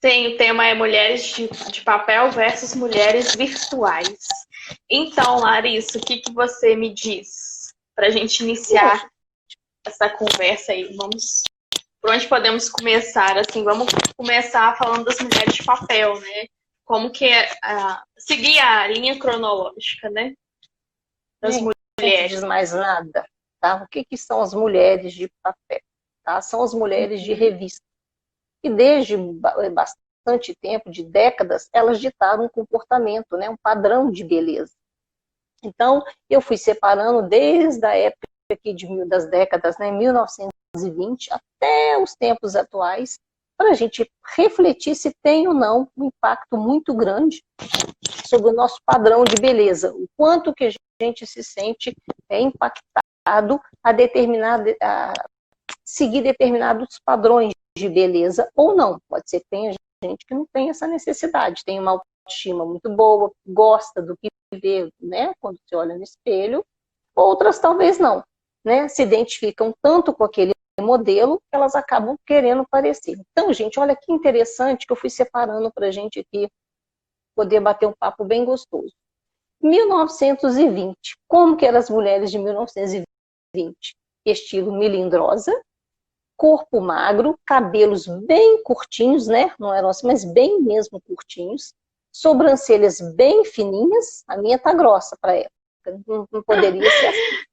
Sim, o tema é mulheres de papel versus mulheres virtuais. Então, Larissa, o que que você me diz para a gente Bom, iniciar essa conversa aí? Vamos, por onde podemos começar? Assim, vamos começar falando das mulheres de papel, né? Como que é seguir a linha cronológica, né? Das gente, antes mulheres. de mais nada, tá? O que que são as mulheres de papel? Tá? São as mulheres de Uhum. revista. E desde bastante tempo, de décadas, elas ditaram um comportamento, né? Um padrão de beleza. Então, eu fui separando desde a época aqui das décadas, né, 1920, até os tempos atuais, para a gente refletir se tem ou não um impacto muito grande sobre o nosso padrão de beleza, o quanto que a gente se sente impactado a seguir determinados padrões de beleza ou não. Pode ser que tenha gente que não tem essa necessidade, tem uma autoestima muito boa, gosta do que vê, né, quando se olha no espelho, outras talvez não, né, se identificam tanto com aquele modelo que elas acabam querendo parecer. Então, gente, olha que interessante que eu fui separando para a gente aqui poder bater um papo bem gostoso. 1920, como que eram as mulheres de 1920? Estilo melindrosa, corpo magro, cabelos bem curtinhos, né? Não eram assim, mas bem mesmo curtinhos, sobrancelhas bem fininhas, a minha tá grossa para época, não poderia ser assim.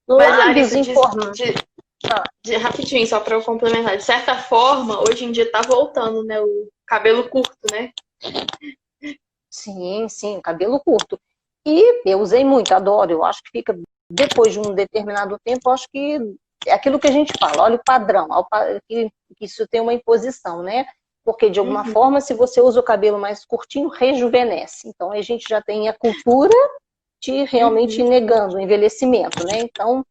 Mas, Lábios Larissa, em forma. rapidinho, só para eu complementar. De certa forma, hoje em dia tá voltando, né? O cabelo curto, né? Sim, sim, cabelo curto. E eu usei muito, adoro, eu acho que fica, depois de um determinado tempo, eu acho que é aquilo que a gente fala, olha o padrão, que isso tem uma imposição, né? Porque, de alguma Uhum. forma, se você usa o cabelo mais curtinho, rejuvenesce. Então, a gente já tem a cultura de realmente Uhum. negando o envelhecimento, né? Então,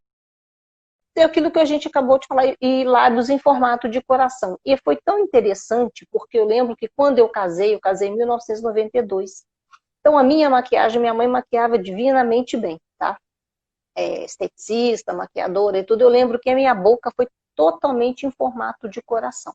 é aquilo que a gente acabou de falar, e lábios em formato de coração. E foi tão interessante, porque eu lembro que quando eu casei em 1992. Então, a minha maquiagem, minha mãe maquiava divinamente bem, tá? Esteticista, maquiadora e tudo. Eu lembro que a minha boca foi totalmente em formato de coração.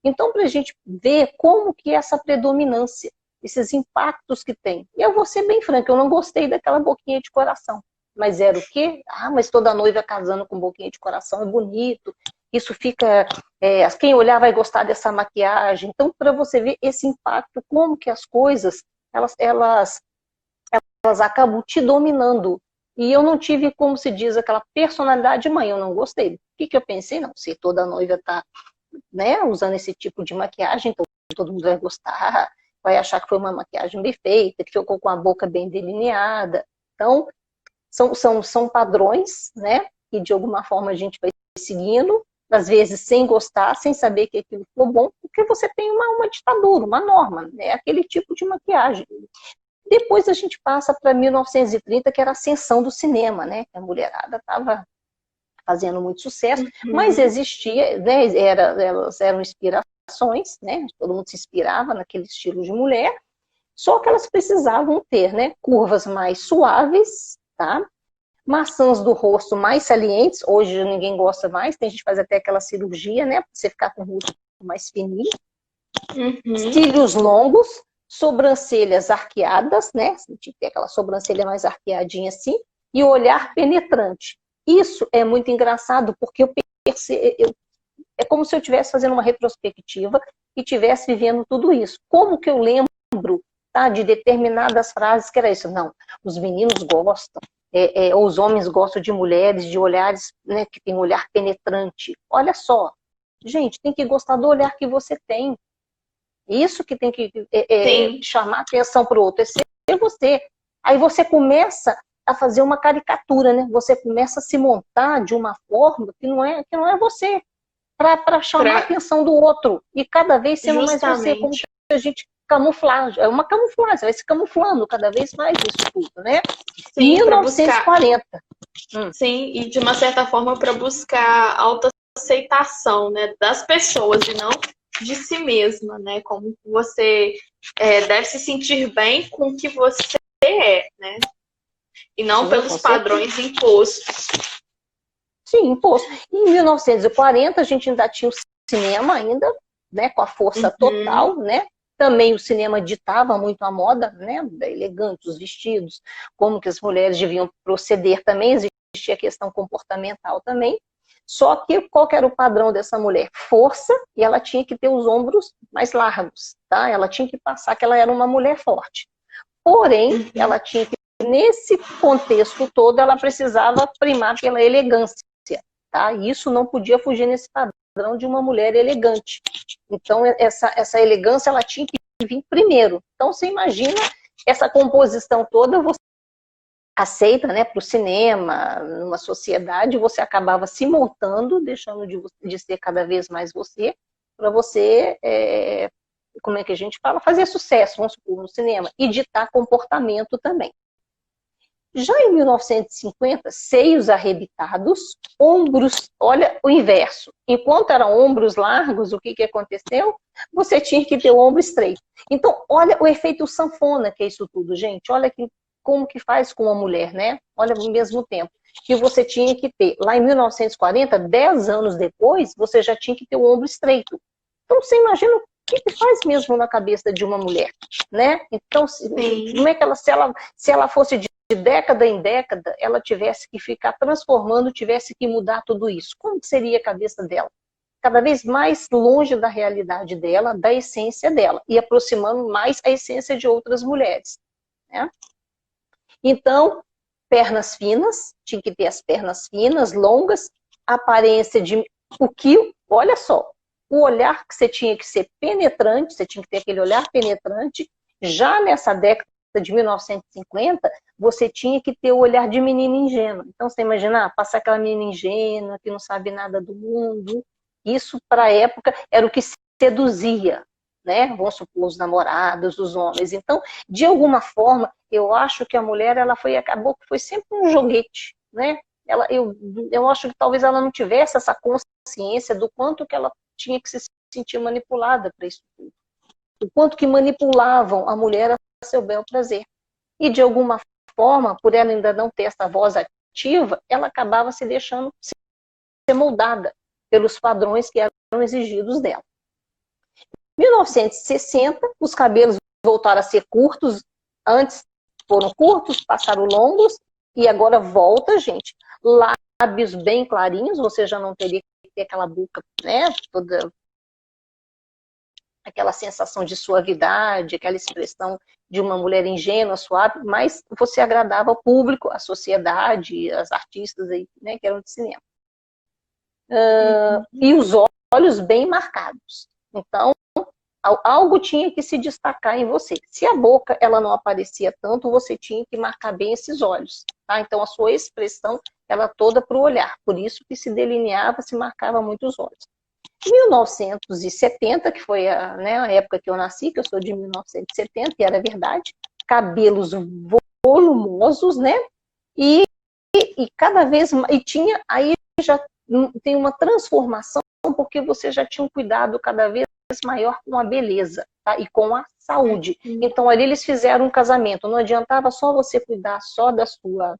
Então, para a gente ver como que é essa predominância, esses impactos que tem. E eu vou ser bem franca, eu não gostei daquela boquinha de coração. Mas era o quê? Ah, mas toda noiva casando com boquinha de coração é bonito. Isso fica... quem olhar vai gostar dessa maquiagem. Então, para você ver esse impacto, como que as coisas, elas acabam te dominando. E eu não tive, como se diz, aquela personalidade mãe, eu não gostei. O que eu pensei? Não, se toda noiva está, né, usando esse tipo de maquiagem, então todo mundo vai gostar, vai achar que foi uma maquiagem bem feita, que ficou com a boca bem delineada. Então, são padrões, né, que de alguma forma a gente vai seguindo, às vezes sem gostar, sem saber que aquilo ficou bom, porque você tem uma ditadura, uma norma, né, aquele tipo de maquiagem. Depois a gente passa para 1930, que era a ascensão do cinema, né? A mulherada estava fazendo muito sucesso, mas Uhum. existia, né? Elas eram inspirações, né? Todo mundo se inspirava naquele estilo de mulher, só que elas precisavam ter, né? Curvas mais suaves, tá? Maçãs do rosto mais salientes, hoje ninguém gosta mais, tem gente que faz até aquela cirurgia, né? Pra você ficar com o rosto mais fininho, Uhum. cílios longos, sobrancelhas arqueadas, né? Tem aquela sobrancelha mais arqueadinha assim, e olhar penetrante. Isso é muito engraçado, porque é como se eu estivesse fazendo uma retrospectiva e estivesse vivendo tudo isso. Como que eu lembro, tá, de determinadas frases que era isso? Não, os meninos gostam, ou os homens gostam de mulheres, de olhares, né, que tem um olhar penetrante. Olha só, gente, tem que gostar do olhar que você tem. Isso que tem que Sim, chamar atenção para o outro, é ser você. Aí você começa a fazer uma caricatura, né? Você começa a se montar de uma forma que não é você, para chamar a pra, atenção do outro. E cada vez sendo mais você, como justamente. se a gente camuflagem, é uma camuflagem, vai se camuflando cada vez mais isso tudo, né? Sim, para buscar. 1940. Sim, e de uma certa forma para buscar autoaceitação, né, das pessoas e não de si mesma, né? Como você deve se sentir bem com o que você é, né? E não Sim, pelos com certeza. padrões impostos. Sim, imposto. Em 1940 a gente ainda tinha o cinema ainda, né, com a força Uhum. total, né? Também o cinema ditava muito a moda, né, elegante, os vestidos, como que as mulheres deviam proceder também, existia a questão comportamental também. Só que qual que era o padrão dessa mulher? Força, e ela tinha que ter os ombros mais largos, tá? Ela tinha que passar que ela era uma mulher forte. Porém, ela tinha que, nesse contexto todo, ela precisava primar pela elegância, tá? E isso não podia fugir nesse padrão de uma mulher elegante. Então, essa elegância, ela tinha que vir primeiro. Então, você imagina essa composição toda, você aceita, né, para o cinema, numa sociedade, você acabava se montando, deixando de ser cada vez mais você, para você, como é que a gente fala, fazer sucesso, vamos supor, no cinema, e ditar comportamento também. Já em 1950, seios arrebitados, ombros, olha o inverso. Enquanto eram ombros largos, o que aconteceu? Você tinha que ter o ombro estreito. Então, olha o efeito sanfona que é isso tudo, gente. Olha como que faz com uma mulher, né? Olha, ao mesmo tempo que você tinha que ter. Lá em 1940, 10 anos depois, você já tinha que ter o ombro estreito. Então, você imagina o que faz mesmo na cabeça de uma mulher, né? Então, como é que se ela fosse de década em década, ela tivesse que ficar transformando, tivesse que mudar tudo isso, como seria a cabeça dela? Cada vez mais longe da realidade dela, da essência dela, e aproximando mais a essência de outras mulheres, né? Então, pernas finas, tinha que ter as pernas finas, longas, aparência de olha só, o olhar que você tinha que ser penetrante, você tinha que ter aquele olhar penetrante. Já nessa década de 1950, você tinha que ter o olhar de menina ingênua. Então, você imaginar, passar aquela menina ingênua, que não sabe nada do mundo, isso para a época era o que seduzia, né? Vamos supor, os namorados, os homens. Então, de alguma forma, eu acho que a mulher, acabou que foi sempre um joguete, né? Eu acho que talvez ela não tivesse essa consciência do quanto que ela tinha que se sentir manipulada para isso tudo. O quanto que manipulavam a mulher a seu bel prazer. E de alguma forma, por ela ainda não ter essa voz ativa, ela acabava se deixando ser moldada pelos padrões que eram exigidos dela. Em 1960, os cabelos voltaram a ser curtos, antes foram curtos, passaram longos, e agora volta, gente, lábios bem clarinhos, você já não teria que ter aquela boca, né, toda aquela sensação de suavidade, aquela expressão de uma mulher ingênua, suave, mas você agradava ao público, à sociedade, as artistas aí, né, que eram de cinema. E os olhos bem marcados. Então, algo tinha que se destacar em você. Se a boca ela não aparecia tanto, você tinha que marcar bem esses olhos. Tá? Então, a sua expressão ela toda para o olhar. Por isso que se delineava, se marcava muito os olhos. Em 1970, que foi a época que eu nasci, que eu sou de 1970, e era verdade, cabelos volumosos, né? E cada vez mais, e tinha, aí já tem uma transformação, porque você já tinha um cuidado cada vez maior com a beleza, tá? E com a saúde. Então, ali eles fizeram um casamento. Não adiantava só você cuidar só da sua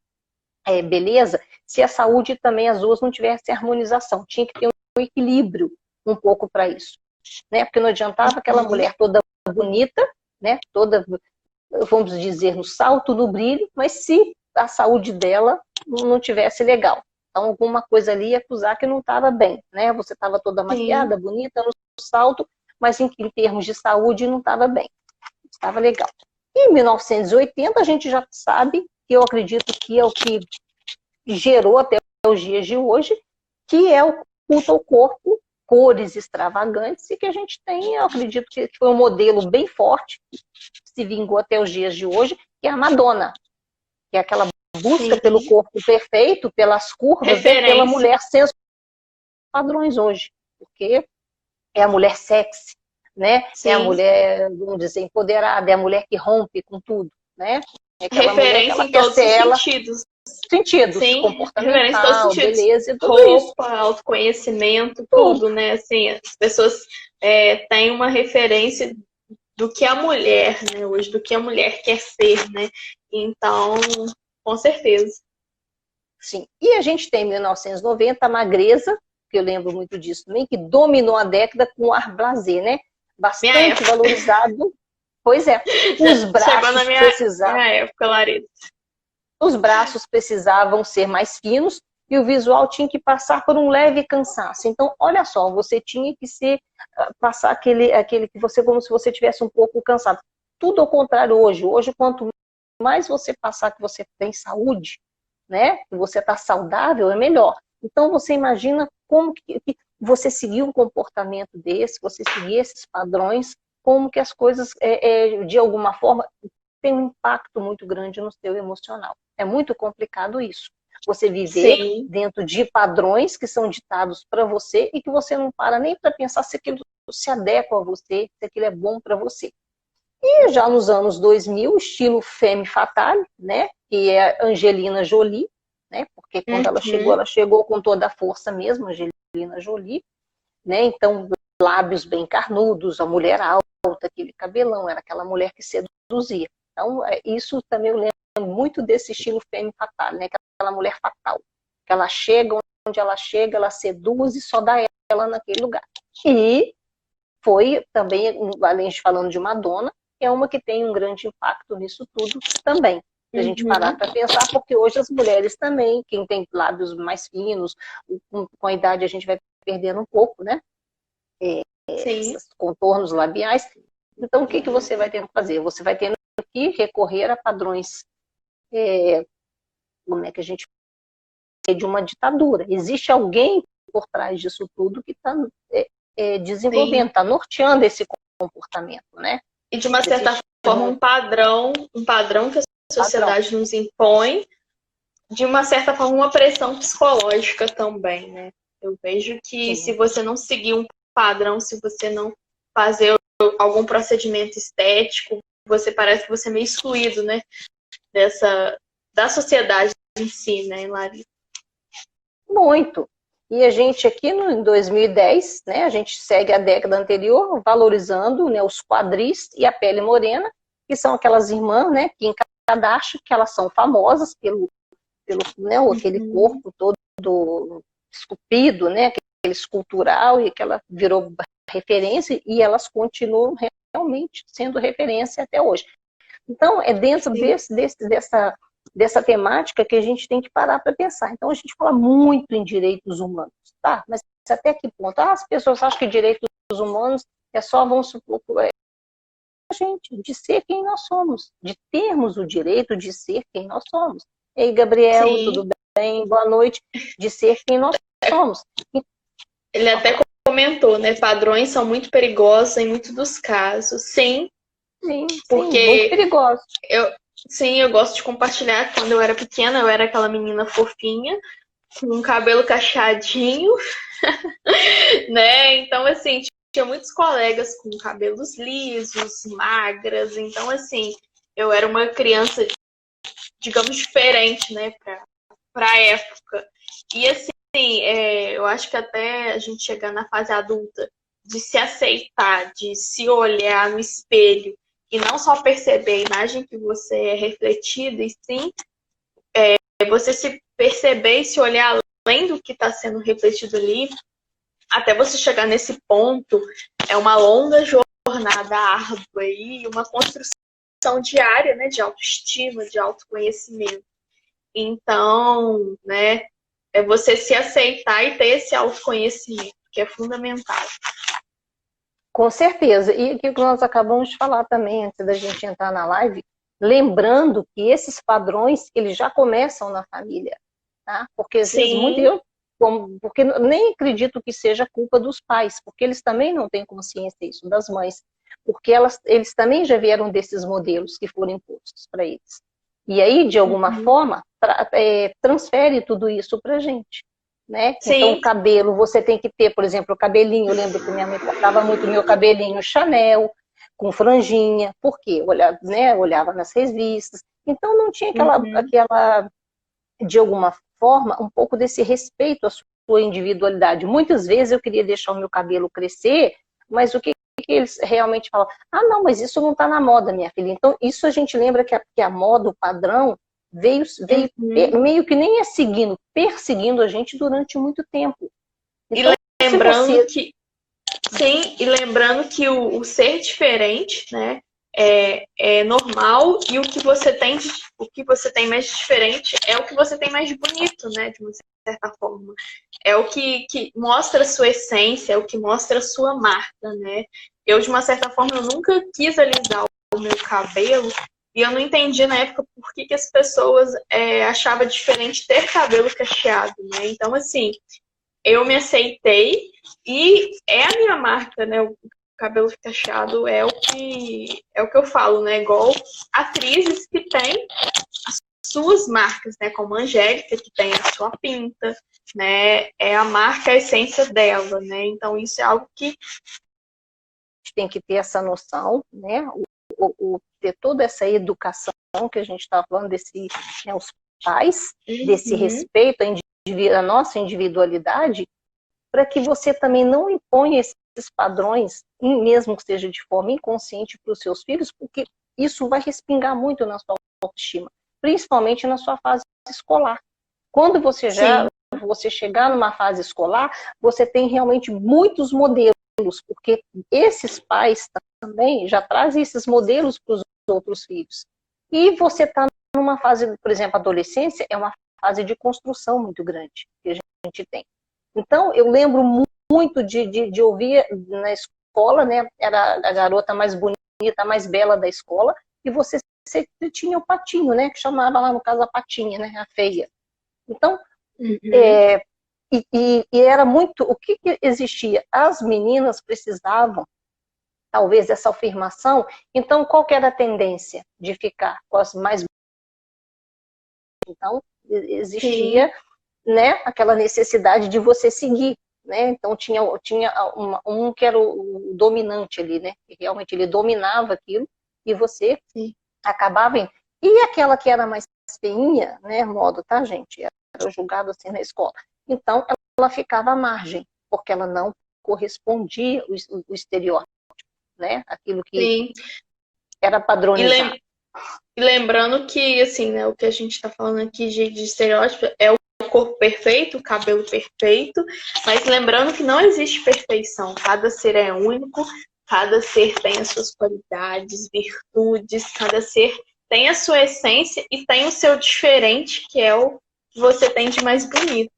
beleza, se a saúde também, as duas, não tivessem harmonização. Tinha que ter um equilíbrio um pouco para isso, né? Porque não adiantava aquela mulher toda bonita, né? Toda, vamos dizer, no salto, no brilho, mas se a saúde dela não tivesse legal. Então, alguma coisa ali ia acusar que não estava bem, né? Você estava toda maquiada, bonita, no salto, mas em termos de saúde não estava bem, estava legal. Em 1980, a gente já sabe, que eu acredito que é o que gerou até os dias de hoje, que é o culto ao corpo, cores extravagantes, e que a gente tem, eu acredito que foi um modelo bem forte, que se vingou até os dias de hoje, que é a Madonna, que é aquela busca pelo corpo perfeito, pelas curvas, pela mulher sensual padrões hoje, porque é a mulher sexy, né? É a mulher, vamos dizer, empoderada, é a mulher que rompe com tudo, né? É aquela referência mulher que ela em todos os sentidos. Sim, comportamental, beleza, e tudo isso. Roupa, autoconhecimento, tudo, né? Assim, as pessoas têm uma referência do que a mulher, né, hoje, do que a mulher quer ser, né? Então, com certeza. Sim. E a gente tem em 1990 a magreza, que eu lembro muito disso também, que dominou a década com o ar blasé, né? bastante valorizado. Pois é, os braços minha época, Larissa. Os braços precisavam ser mais finos e o visual tinha que passar por um leve cansaço. Então, olha só, você tinha que passar aquele que você, como se você tivesse um pouco cansado. Tudo ao contrário hoje. Hoje, quanto mais você passar que você tem saúde, né, que você está saudável, é melhor. Então, você imagina como que você seguir um comportamento desse, você seguir esses padrões, como que as coisas, de alguma forma, tem um impacto muito grande no seu emocional. É muito complicado isso. Você viver dentro de padrões que são ditados para você e que você não para nem para pensar se aquilo se adequa a você, se aquilo é bom para você. E já nos anos 2000, estilo Femme Fatale, né, que é Angelina Jolie, né, porque quando ela chegou com toda a força mesmo, Angelina Jolie, né, então lábios bem carnudos, a mulher alta, aquele cabelão, era aquela mulher que seduzia. Então, isso também eu lembro muito desse estilo Femme Fatale, né, aquela mulher fatal, que ela chega onde ela chega, ela seduz e só dá ela naquele lugar. E foi também, além de falando de Madonna, é uma que tem um grande impacto nisso tudo também. Se a gente parar para pensar, porque hoje as mulheres também, quem tem lábios mais finos, com a idade a gente vai perdendo um pouco, né? Esses contornos labiais. Então, o que você vai tendo que fazer? Você vai tendo que recorrer a padrões, como é que a gente de uma ditadura. Existe alguém por trás disso tudo que está desenvolvendo, está norteando esse comportamento, né? E de uma certa forma um padrão que a sociedade nos impõe, de uma certa forma uma pressão psicológica também, né? Eu vejo que se você não seguir um padrão, se você não fazer algum procedimento estético, você parece que você é meio excluído, né? Da sociedade em si, né, Larissa? Muito. E a gente aqui em 2010, né, a gente segue a década anterior valorizando, né, os quadris e a pele morena, que são aquelas irmãs, né, Kim Kardashian, que elas são famosas pelo né, aquele corpo todo esculpido, né, aquele escultural, e que ela virou referência e elas continuam realmente sendo referência até hoje. Então, é dentro dessa temática que a gente tem que parar para pensar. Então, a gente fala muito em direitos humanos, tá? Mas até que ponto? As pessoas acham que direitos humanos é só, vamos supor, a gente, de ser quem nós somos, de termos o direito de ser quem nós somos. Ei, Gabriel, tudo bem? Boa noite. De ser quem nós somos. Ele até comentou, né? Padrões são muito perigosos em muitos dos casos. Sim, porque muito perigosos. Eu gosto de compartilhar. Quando eu era pequena, eu era aquela menina fofinha, com um cabelo cacheadinho, né? Então, assim, tinha muitos colegas com cabelos lisos, magras. Então, assim, eu era uma criança, digamos, diferente, né? Pra época. E, assim, eu acho que até a gente chegar na fase adulta, de se aceitar, de se olhar no espelho, e não só perceber a imagem que você é refletida, e sim você se perceber e se olhar além do que está sendo refletido ali, até você chegar nesse ponto, é uma longa jornada árdua e uma construção diária, né, de autoestima, de autoconhecimento. Então, né, é você se aceitar e ter esse autoconhecimento, que é fundamental. Com certeza. E aquilo que nós acabamos de falar também, antes da gente entrar na live, lembrando que esses padrões, eles já começam na família, tá? Porque às vezes porque nem acredito que seja culpa dos pais, porque eles também não têm consciência disso, das mães, porque eles também já vieram desses modelos que foram impostos para eles. E aí, de alguma forma, transfere tudo isso para a gente. Né? Então, o cabelo, você tem que ter, por exemplo, o cabelinho. Eu lembro que minha mãe cortava muito meu cabelinho Chanel, com franjinha, porque olhava nas revistas. Então, não tinha aquela, de alguma forma, um pouco desse respeito à sua individualidade. Muitas vezes eu queria deixar o meu cabelo crescer, mas o que eles realmente falam? Ah, não, mas isso não está na moda, minha filha. Então, isso a gente lembra que a moda, o padrão, veio meio que nem perseguindo a gente durante muito tempo. Então, e lembrando que Sim, e lembrando que o ser diferente, né, é normal, e o que você tem mais diferente é o que você tem mais de bonito, né, de uma certa forma. É o que mostra a sua essência, é o que mostra a sua marca, né? Eu, de uma certa forma, eu nunca quis alisar o meu cabelo, e eu não entendi na época por que as pessoas achavam diferente ter cabelo cacheado, né? Então, assim, eu me aceitei e é a minha marca, né? O cabelo cacheado é o que eu falo, né? Igual atrizes que têm suas marcas, né? Como a Angélica, que tem a sua pinta, né? É a marca, a essência dela, né? Então isso é algo que Tem que ter essa noção, né? Ter toda essa educação que a gente está falando, né, os pais, desse respeito à nossa individualidade, para que você também não imponha esses padrões, mesmo que seja de forma inconsciente para os seus filhos, porque isso vai respingar muito na sua autoestima, principalmente na sua fase escolar. Quando você chegar numa fase escolar, você tem realmente muitos modelos, porque esses pais também já trazem esses modelos para os outros filhos. E você está numa fase, por exemplo, a adolescência é uma fase de construção muito grande que a gente tem. Então, eu lembro muito de ouvir na escola, né? Era a garota mais bonita, mais bela da escola, e você tinha o patinho, né? Que chamava lá no caso a patinha, né? A feia. Então, e era muito. O que existia? As meninas precisavam, talvez, dessa afirmação. Então, qual que era a tendência de ficar com as mais. Então, existia, né, aquela necessidade de você seguir. Né? Então, tinha um que era o dominante ali, né? Que realmente ele dominava aquilo, e você acabava. E aquela que era mais feinha, né? Modo, tá, gente? Era julgado assim na escola. Então, ela ficava à margem, porque ela não correspondia o estereótipo, né? Aquilo que era padronizado. E lembrando que, assim, né, o que a gente está falando aqui de estereótipo é o corpo perfeito, o cabelo perfeito, mas lembrando que não existe perfeição. Cada ser é único, cada ser tem as suas qualidades, virtudes, cada ser tem a sua essência e tem o seu diferente, que é o que você tem de mais bonito.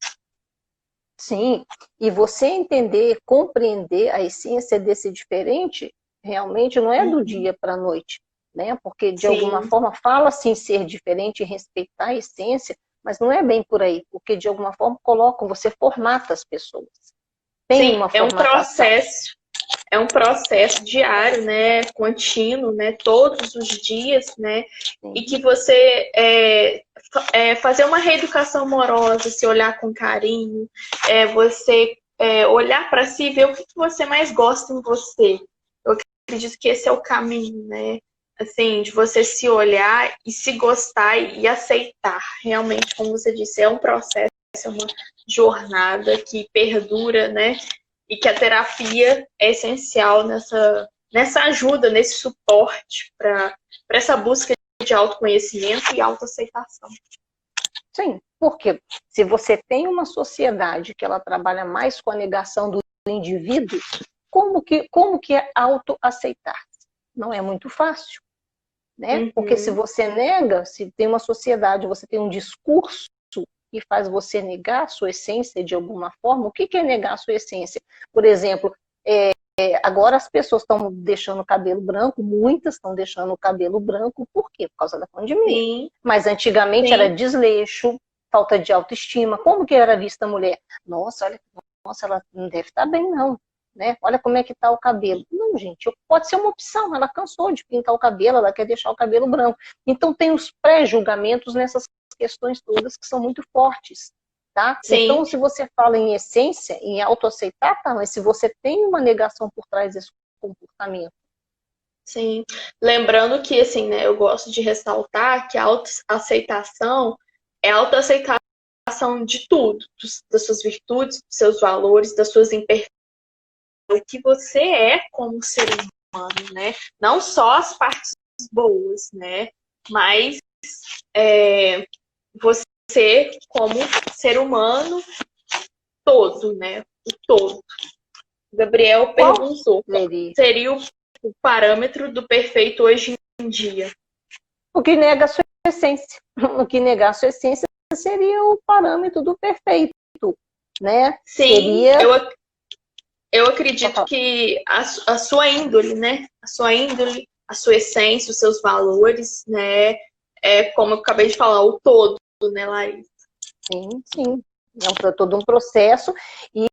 Sim, e você entender, compreender a essência desse diferente, realmente não é do dia para a noite, né? Porque de alguma forma fala-se em ser diferente e respeitar a essência, mas não é bem por aí, porque de alguma forma colocam, você formata as pessoas. Tem uma formatação. É um processo diário, né, contínuo, né, todos os dias, né, e que você fazer uma reeducação amorosa, se olhar com carinho, você olhar para si e ver o que você mais gosta em você. Eu acredito que esse é o caminho, né, assim, de você se olhar e se gostar e aceitar. Realmente, como você disse, é um processo, é uma jornada que perdura, né, e que a terapia é essencial nessa ajuda, nesse suporte para essa busca de autoconhecimento e autoaceitação. Sim, porque se você tem uma sociedade que ela trabalha mais com a negação do indivíduo, como que é autoaceitar? Não é muito fácil, né? Porque se você nega, se tem uma sociedade, você tem um discurso que faz você negar a sua essência de alguma forma. O que é negar a sua essência? Por exemplo, agora as pessoas estão deixando o cabelo branco, muitas estão deixando o cabelo branco, por quê? Por causa da pandemia. Sim. Mas antigamente era desleixo, falta de autoestima. Como que era vista a mulher? Nossa, ela não deve estar bem, não. Né? Olha como é que está o cabelo. Não, gente, pode ser uma opção. Ela cansou de pintar o cabelo, ela quer deixar o cabelo branco. Então tem os pré-julgamentos nessas questões todas que são muito fortes, tá? Então, se você fala em essência, em autoaceitar, tá, mas se você tem uma negação por trás desse comportamento. Sim, lembrando que, assim, né, eu gosto de ressaltar que a autoaceitação é a autoaceitação de tudo, das suas virtudes, dos seus valores, das suas imperfeições, o que você é como ser humano, né? Não só as partes boas, né? Mas você como ser humano todo, né? O todo. Gabriel Qual perguntou qual seria? seria o parâmetro do perfeito hoje em dia. O que nega a sua essência. O que negar a sua essência seria o parâmetro do perfeito, né? Sim, Seria... eu acredito que a sua índole, né? A sua índole, a sua essência, os seus valores, né? É como eu acabei de falar, o todo, né, Larissa? Sim, sim. É todo um processo. E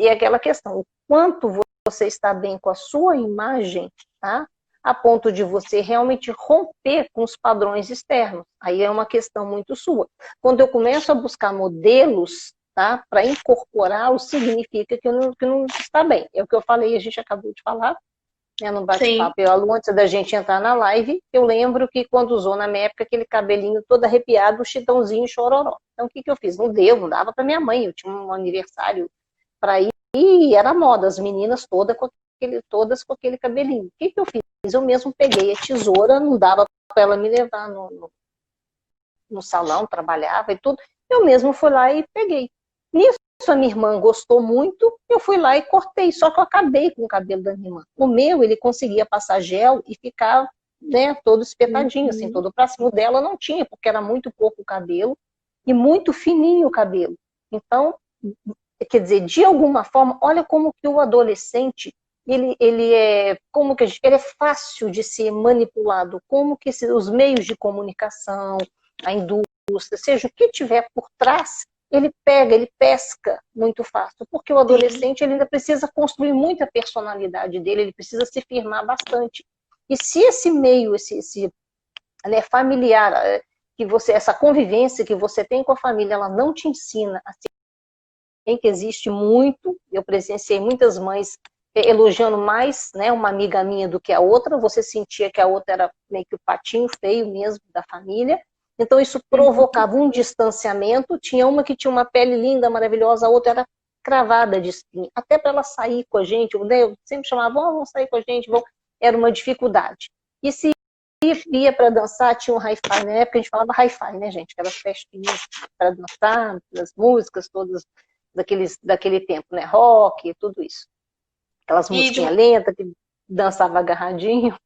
aquela questão, o quanto você está bem com a sua imagem, tá? A ponto de você realmente romper com os padrões externos. Aí é uma questão muito sua. Quando eu começo a buscar modelos, tá, para incorporá-los, significa que não está bem. É o que eu falei, a gente acabou de falar, né, no Sim. bate-papo. Antes da gente entrar na live, eu lembro que quando usou na minha época aquele cabelinho todo arrepiado, chitãozinho chororó. Então o que eu fiz? Não deu, não dava para minha mãe. Eu tinha um aniversário para ir e era moda, as meninas todas com aquele cabelinho. O que eu fiz? Eu mesmo peguei a tesoura, não dava para ela me levar no salão, trabalhava e tudo. Eu mesmo fui lá e peguei. Nisso, a minha irmã gostou muito, eu fui lá e cortei, só que eu acabei com o cabelo da minha irmã. O meu, ele conseguia passar gel e ficar, né, todo espetadinho, assim, todo pra cima. O dela não tinha, porque era muito pouco o cabelo e muito fininho o cabelo. Então, quer dizer, de alguma forma, olha como que o adolescente, ele é, como que ele é fácil de ser manipulado, como que os meios de comunicação, a indústria, seja o que tiver por trás, ele pega, ele pesca muito fácil, porque o adolescente ele ainda precisa construir muita personalidade dele, ele precisa se firmar bastante. E se esse meio, né, familiar, que você, essa convivência que você tem com a família, ela não te ensina a ser bem, que existe muito, eu presenciei muitas mães elogiando mais, né, uma amiga minha do que a outra, você sentia que a outra era meio que o patinho feio mesmo da família, então isso provocava um distanciamento. Tinha uma que tinha uma pele linda, maravilhosa, a outra era cravada de espinha, até para ela sair com a gente, eu sempre chamava, vamos sair com a gente, era uma dificuldade. E se ia para dançar, tinha um hi-fi, na época a gente falava hi-fi, né, gente, aquelas festinhas para dançar, as músicas todas daquele tempo, né, rock, tudo isso. Aquelas E de, musiquinhas lentas, que dançava agarradinho.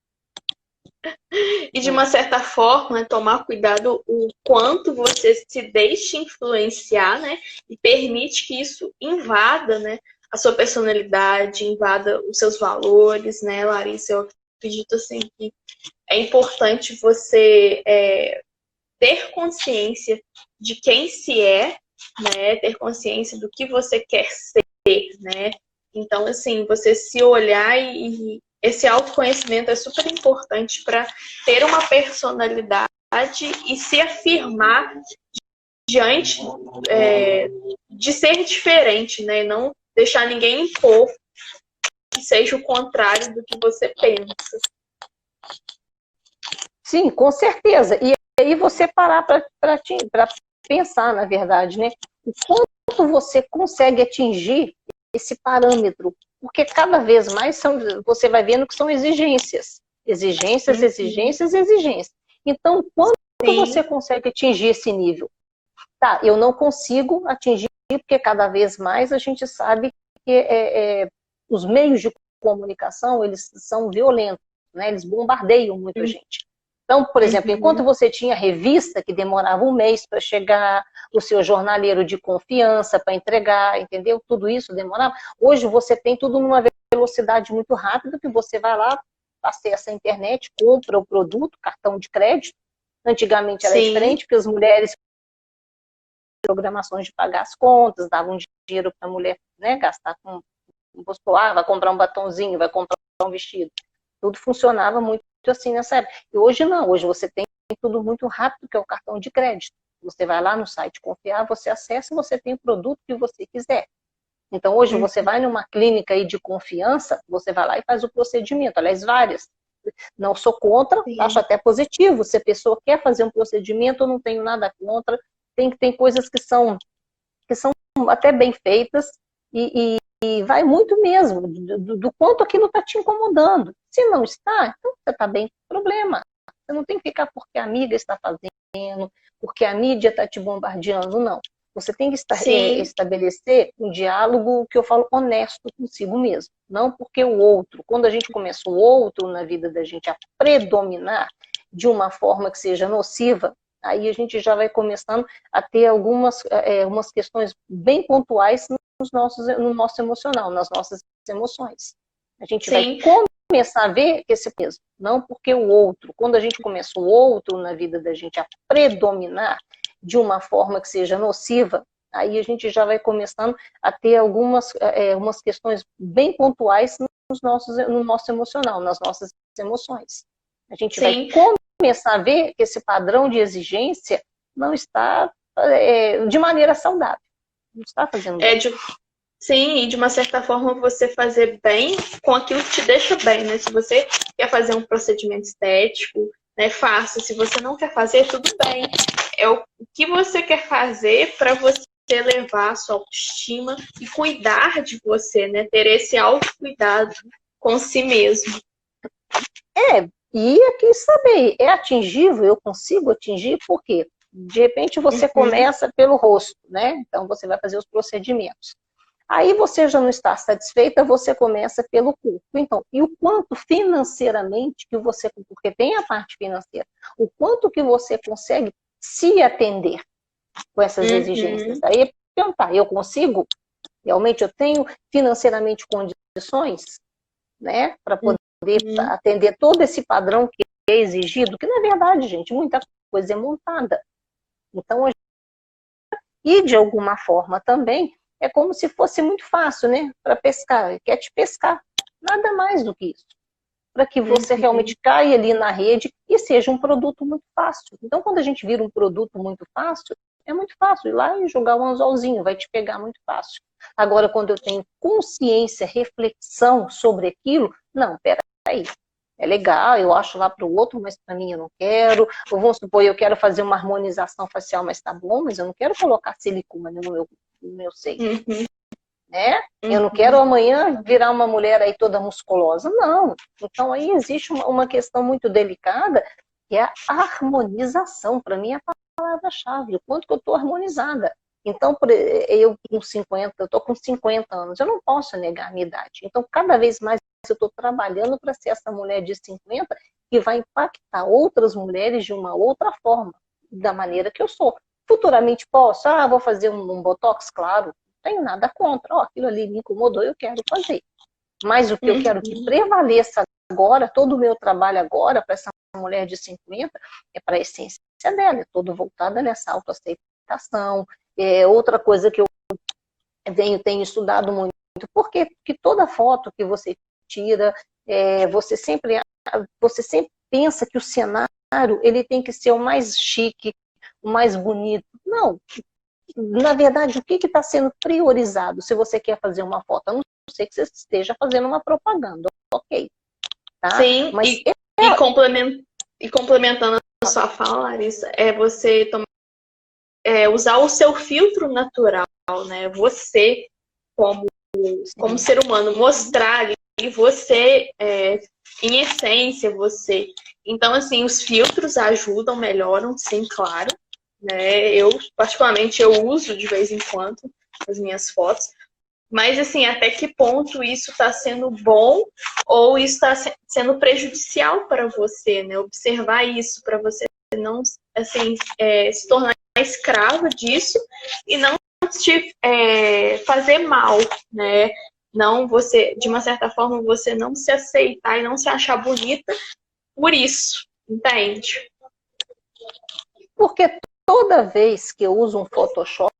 e de uma certa forma, né, tomar cuidado o quanto você se deixa influenciar, né? E permite que isso invada, né, a sua personalidade, invada os seus valores, né, Larissa? Eu acredito assim que é importante você ter consciência de quem se é, né? Ter consciência do que você quer ser, né? Então, assim, você se olhar e esse autoconhecimento é super importante para ter uma personalidade e se afirmar diante de ser diferente, né? E não deixar ninguém impor que seja o contrário do que você pensa. Sim, com certeza. E aí você parar para pensar, na verdade, né? O quanto você consegue atingir esse parâmetro. Porque cada vez mais você vai vendo que são exigências. Exigências, exigências, exigências. Então, quanto você consegue atingir esse nível? Tá, eu não consigo atingir, porque cada vez mais a gente sabe que os meios de comunicação, eles são violentos, né? Eles bombardeiam muita gente. Então, por exemplo, enquanto você tinha revista que demorava um mês para chegar, o seu jornaleiro de confiança para entregar, entendeu? Tudo isso demorava. Hoje você tem tudo numa velocidade muito rápida, que você vai lá, acessa a internet, compra o produto, cartão de crédito. Antigamente era diferente, porque as mulheres programações de pagar as contas, davam dinheiro para a mulher, né, gastar com, vai comprar um batonzinho, vai comprar um vestido. Tudo funcionava muito assim nessa época. E hoje não, hoje você tem tudo muito rápido, que é o cartão de crédito. Você vai lá no site confiar, você acessa e você tem o produto que você quiser. Então hoje você vai numa clínica aí de confiança, você vai lá e faz o procedimento, aliás, várias. Não sou contra, acho até positivo. Se a pessoa quer fazer um procedimento, eu não tenho nada contra. Tem coisas que são até bem feitas e vai muito mesmo do quanto aquilo está te incomodando. Se não está, então você está bem com problema. Você não tem que ficar porque a amiga está fazendo, porque a mídia está te bombardeando, não. Você tem que Sim, estabelecer um diálogo que eu falo honesto consigo mesmo. Não porque o outro, quando a gente começa o outro na vida da gente a predominar de uma forma que seja nociva, aí a gente já vai começando a ter umas questões bem pontuais no nosso emocional, nas nossas emoções. A gente vai sim. começar a ver esse peso, não porque o outro, quando a gente começa o outro na vida da gente a predominar de uma forma que seja nociva, aí a gente já vai começando a ter umas questões bem pontuais no nosso emocional, nas nossas emoções. A gente vai Sim, começar a ver que esse padrão de exigência não está de maneira saudável, não está fazendo é bem. de, sim, e de uma certa forma você fazer bem com aquilo que te deixa bem, né? Se você quer fazer um procedimento estético, né, faça. Se você não quer fazer, tudo bem. É o que você quer fazer para você elevar a sua autoestima e cuidar de você, né? Ter esse autocuidado com si mesmo. E aqui saber, é atingível? Eu consigo atingir? Por quê? De repente você Uhum, começa pelo rosto, né? Então você vai fazer os procedimentos. Aí você já não está satisfeita, você começa pelo corpo. Então, e o quanto financeiramente que você, porque tem a parte financeira, o quanto que você consegue se atender com essas exigências? uhum, Aí é perguntar, eu consigo? Realmente eu tenho financeiramente condições, né, para poder uhum. atender todo esse padrão que é exigido, que na verdade, gente, muita coisa é montada. Então, e de alguma forma também, é como se fosse muito fácil, né, para pescar, quer te pescar, nada mais do que isso, para que você Uhum. realmente caia ali na rede e seja um produto muito fácil. Então, quando a gente vira um produto muito fácil, é muito fácil ir lá e jogar um anzolzinho, vai te pegar muito fácil. Agora, quando eu tenho consciência, reflexão sobre aquilo, não, peraí, é legal, eu acho lá para o outro, mas para mim eu não quero. Ou vamos supor, eu quero fazer uma harmonização facial, mas tá bom, mas eu não quero colocar silicone no meu seio, Uhum, né? Eu não quero uhum. amanhã virar uma mulher aí toda musculosa, não. Então aí existe uma questão muito delicada, que é a harmonização. Para mim é a palavra-chave, o quanto que eu estou harmonizada. Então, eu estou com 50 anos, eu não posso negar a minha idade. Então, cada vez mais eu estou trabalhando para ser essa mulher de 50 que vai impactar outras mulheres de uma outra forma, da maneira que eu sou. Futuramente posso, vou fazer um botox, claro, não tenho nada contra, aquilo ali me incomodou, eu quero fazer. Mas o que eu quero que Uhum. prevaleça agora, todo o meu trabalho agora, para essa mulher de 50, é para a essência dela, é todo voltada nessa autoaceitação. Outra coisa que eu tenho estudado muito, porque que toda foto que você tira, você sempre pensa que o cenário ele tem que ser o mais chique, o mais bonito. Não, na verdade, o que está sendo priorizado se você quer fazer uma foto? A não ser que você esteja fazendo uma propaganda, ok, tá? Sim, Mas e complementando a sua fala, Larissa, é você usar o seu filtro natural, né? Você, como sim, ser humano, mostrar ali você, em essência, você. Então, assim, os filtros ajudam, melhoram, sim, claro. Né? Eu, particularmente, eu uso de vez em quando as minhas fotos. Mas, assim, até que ponto isso está sendo bom ou isso está sendo prejudicial para você, né? Observar isso para você não, assim, se tornar escrava disso e não te fazer mal, né? Não você, de uma certa forma, você não se aceitar e não se achar bonita por isso, entende? porque toda vez que eu uso um Photoshop,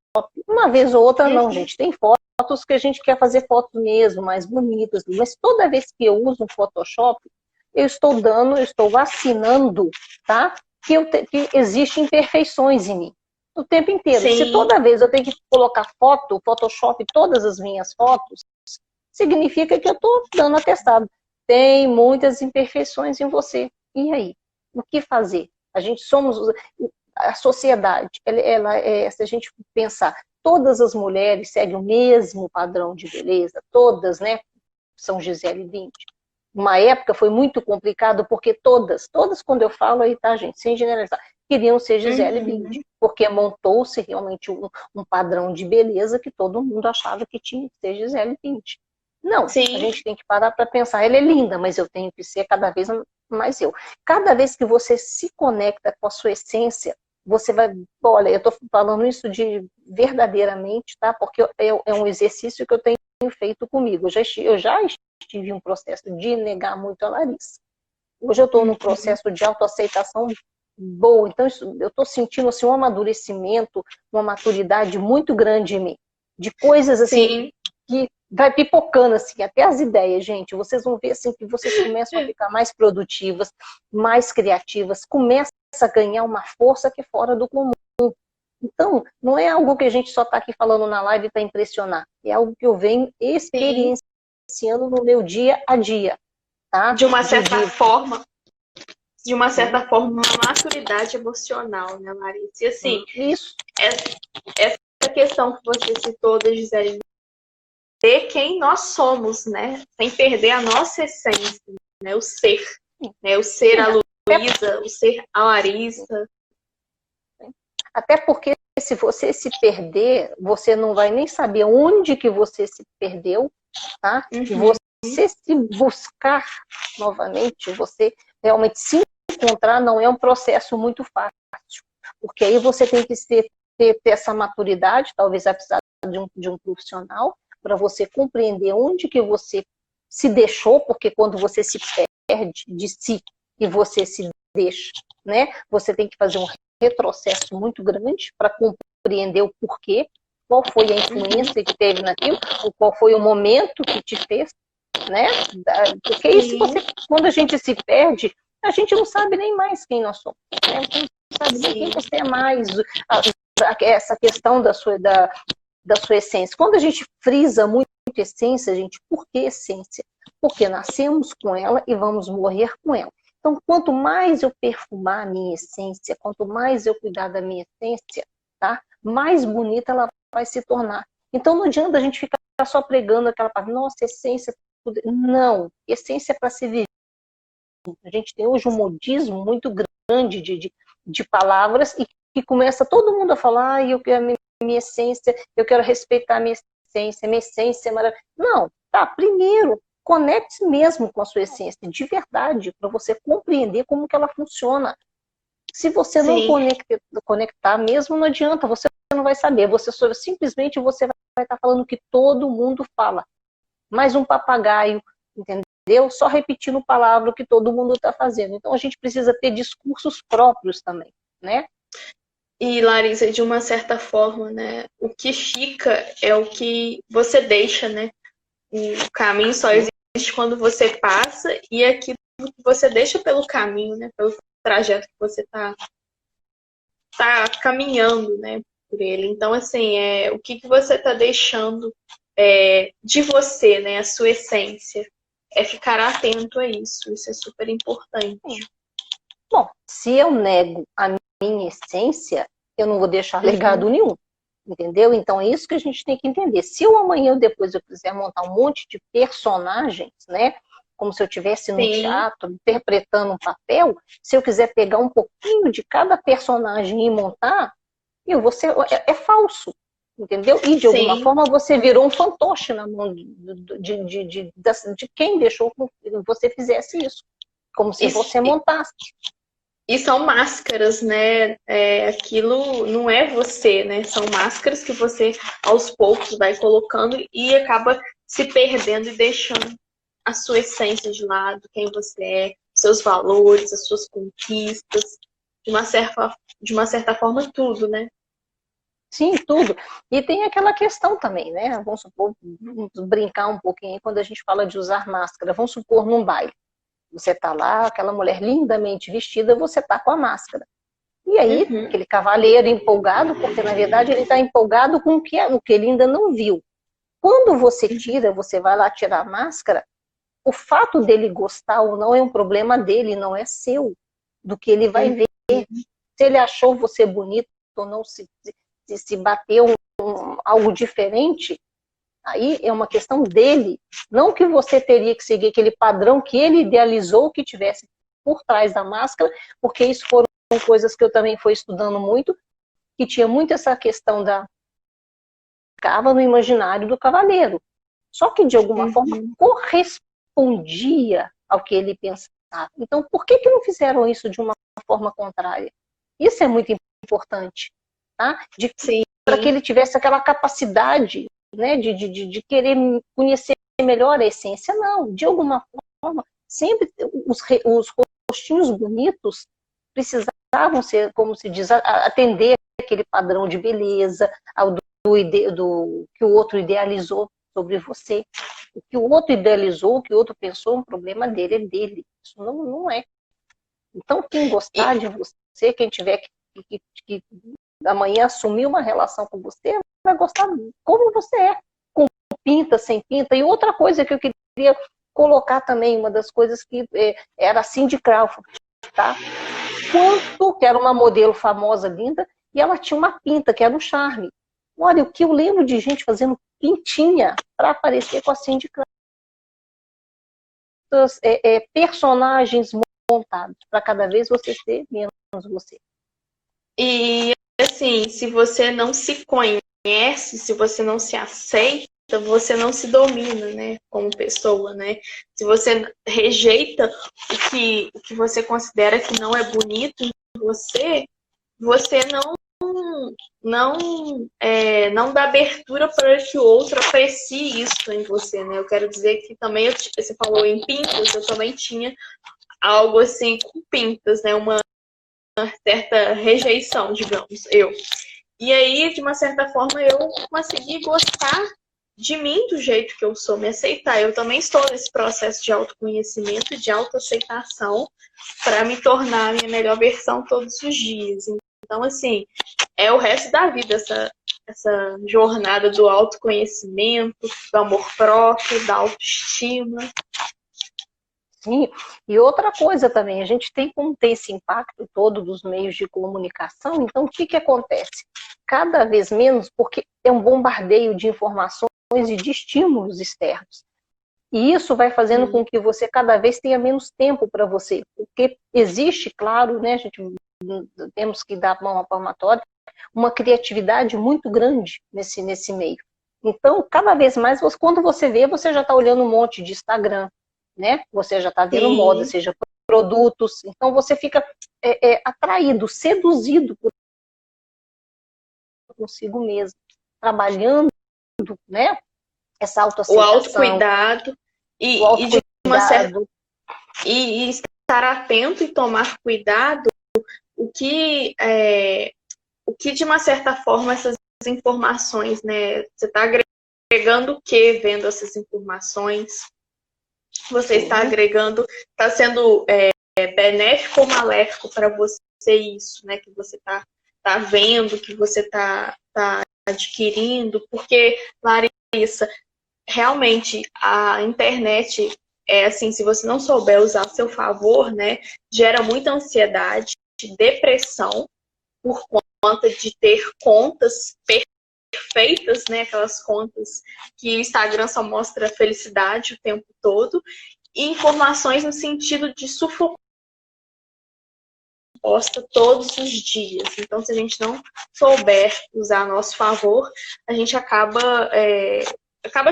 uma vez ou outra não, Uhum. gente, tem fotos que a gente quer fazer fotos mesmo, mais bonitas, mas toda vez que eu uso um Photoshop, eu estou vacinando, tá? Que existem imperfeições em mim. O tempo inteiro. Se Sim. toda vez eu tenho que colocar foto, Photoshop, todas as minhas fotos, significa que eu estou dando atestado. Tem muitas imperfeições em você. E aí? O que fazer? A gente somos a sociedade. Se a gente pensar, todas as mulheres seguem o mesmo padrão de beleza, todas, né? São Gisele Bündchen. Uma época foi muito complicado porque todas quando eu falo aí, tá, gente, sem generalizar, queriam ser Gisele Uhum. Bündchen, porque montou-se realmente um padrão de beleza que todo mundo achava que tinha que ser Gisele Bündchen. Não, a Sim, gente tem que parar para pensar, ela é linda, mas eu tenho que ser cada vez mais eu. Cada vez que você se conecta com a sua essência, você vai, olha, eu estou falando isso de verdadeiramente, tá? Porque é um exercício que eu tenho feito comigo. Eu já estive em um processo de negar muito a Larissa. Hoje eu estou num uhum. processo de autoaceitação boa, então eu estou sentindo assim, um amadurecimento, uma maturidade muito grande em mim, de coisas assim Sim, que vai pipocando assim, até as ideias, gente, vocês vão ver assim que vocês começam a ficar mais produtivas, mais criativas, começa a ganhar uma força que é fora do comum. Então, não é algo que a gente só está aqui falando na live para impressionar, é algo que eu venho sim. experienciando no meu dia a dia, tá? De uma certa forma, uma maturidade emocional, né, Larissa? E assim, Isso. essa questão que você citou da Gisele, ter quem nós somos, né? Sem perder a nossa essência, né? O ser a Luísa, o ser a Larissa. Até porque se você se perder, você não vai nem saber onde que você se perdeu, tá? E Uhum. você se buscar novamente, você realmente se encontrar, não é um processo muito fácil. Porque aí você tem que ter essa maturidade, talvez vai precisar de um profissional, para você compreender onde que você se deixou, porque quando você se perde de si e você se deixa, né? Você tem que fazer um retrocesso muito grande para compreender o porquê, qual foi a influência que teve naquilo, qual foi o momento que te fez, né? Porque aí, se você, quando a gente se perde, a gente não sabe nem mais quem nós somos, né? Você não sabe nem quem você é mais, essa questão da sua essência. Quando a gente frisa muito essência, gente, por que essência? Porque nascemos com ela e vamos morrer com ela. Então, quanto mais eu perfumar a minha essência, quanto mais eu cuidar da minha essência, tá? Mais bonita ela vai se tornar. Então, não adianta a gente ficar só pregando aquela palavra, nossa, essência. Não, essência é para se viver. A gente tem hoje um modismo muito grande de palavras e que começa todo mundo a falar, eu quero a minha essência, eu quero respeitar a minha essência é maravilhosa. Não, tá, primeiro, conecte mesmo com a sua essência, de verdade, para você compreender como que ela funciona. Se você não Sim, conectar mesmo, não adianta, você não vai saber, você simplesmente você vai estar falando o que todo mundo fala. Mais um papagaio, entendeu? Só repetindo palavra que todo mundo está fazendo. Então a gente precisa ter discursos próprios também, né? e Larissa, de uma certa forma, né? O que fica é o que você deixa, né? O caminho só existe quando você passa e é aquilo que você deixa pelo caminho, né? Pelo trajeto que você tá caminhando, né? Por ele. Então, assim, o que você tá deixando de você, né? A sua essência. É ficar atento a isso. Isso é super importante. Bom, se eu nego a minha essência, eu não vou deixar legado nenhum, entendeu? Então é isso que a gente tem que entender. Se eu amanhã ou depois eu quiser montar um monte de personagens, né? Como se eu estivesse no Sim, teatro, interpretando um papel, se eu quiser pegar um pouquinho de cada personagem e montar, eu vou ser, falso, entendeu? E de alguma sim. forma você virou um fantoche na mão de quem deixou que você fizesse isso, como se você E, montasse. e são máscaras, né? Aquilo não é você, né? São máscaras que você, aos poucos, vai colocando e acaba se perdendo e deixando a sua essência de lado, quem você é, seus valores, as suas conquistas, de uma certa forma, tudo, né? Sim, tudo. E tem aquela questão também, né? Vamos supor, vamos brincar um pouquinho aí quando a gente fala de usar máscara. Vamos supor num baile. Você tá lá, aquela mulher lindamente vestida, você tá com a máscara. E aí, Uhum, aquele cavaleiro empolgado, porque na verdade ele está empolgado com o que ele ainda não viu. Quando você tira, você vai lá tirar a máscara, o fato dele gostar ou não é um problema dele, não é seu, do que ele vai uhum. ver. Se ele achou você bonito ou não, se bateu algo diferente, aí é uma questão dele. Não que você teria que seguir aquele padrão que ele idealizou que tivesse por trás da máscara, porque isso foram coisas que eu também fui estudando muito, que tinha muito essa questão da... ficava no imaginário do cavaleiro. Só que, de alguma forma, correspondia ao que ele pensava. Então, por que não fizeram isso de uma forma contrária? Isso é muito importante, tá? Para que ele tivesse aquela capacidade, né, de querer conhecer melhor a essência. Não, de alguma forma, sempre os rostinhos bonitos precisavam ser, como se diz, atender aquele padrão de beleza, ao que o outro idealizou sobre você. O que o outro idealizou, o que o outro pensou, um problema dele é dele. Isso não é. Então, quem gostar de você, quem tiver que amanhã assumir uma relação com você, vai gostar como você é, com pinta, sem pinta. E outra coisa que eu queria colocar também, uma das coisas que era a Cindy Crawford, tá? Que era uma modelo famosa, linda, e ela tinha uma pinta, que era um charme. Olha, o que eu lembro de gente fazendo pintinha para aparecer com a Cindy Crawford. Personagens montados, para cada vez você ser menos você. E assim, se você não se conhece, se você não se aceita, você não se domina, né, como pessoa, né? Se você rejeita o que você considera que não é bonito em você, você não dá abertura para que o outro aprecie isso em você, né? Eu quero dizer que também, você falou em pintas, eu também tinha algo assim com pintas, né? Uma certa rejeição, digamos, eu. E aí, de uma certa forma, eu consegui gostar de mim do jeito que eu sou, me aceitar. Eu também estou nesse processo de autoconhecimento e de autoaceitação para me tornar a minha melhor versão todos os dias. Então, assim, é o resto da vida essa jornada do autoconhecimento, do amor próprio, da autoestima. Sim, e outra coisa também, a gente tem como ter esse impacto todo dos meios de comunicação, então o que acontece? Cada vez menos, porque é um bombardeio de informações e de estímulos externos. E isso vai fazendo com que você cada vez tenha menos tempo para você, porque existe, claro, né, a gente temos que dar uma palmatória, uma criatividade muito grande nesse meio. Então, cada vez mais, quando você vê, você já está olhando um monte de Instagram, né? Você já está vendo moda, seja produtos. Então, você fica atraído, seduzido por consigo mesmo, trabalhando, né? Essa autoaceitação. O autocuidado. E estar atento e tomar cuidado o que de uma certa forma essas informações, né? Você está agregando o que vendo essas informações? Você está agregando, está sendo benéfico ou maléfico para você isso, né? Que você tá vendo, que você está adquirindo, porque, Larissa, realmente a internet assim, se você não souber usar a seu favor, né, gera muita ansiedade, depressão, por conta de ter contas perfeitas, né, aquelas contas que o Instagram só mostra felicidade o tempo todo, e informações no sentido de sufocar posta todos os dias. Então, se a gente não souber usar a nosso favor, a gente acaba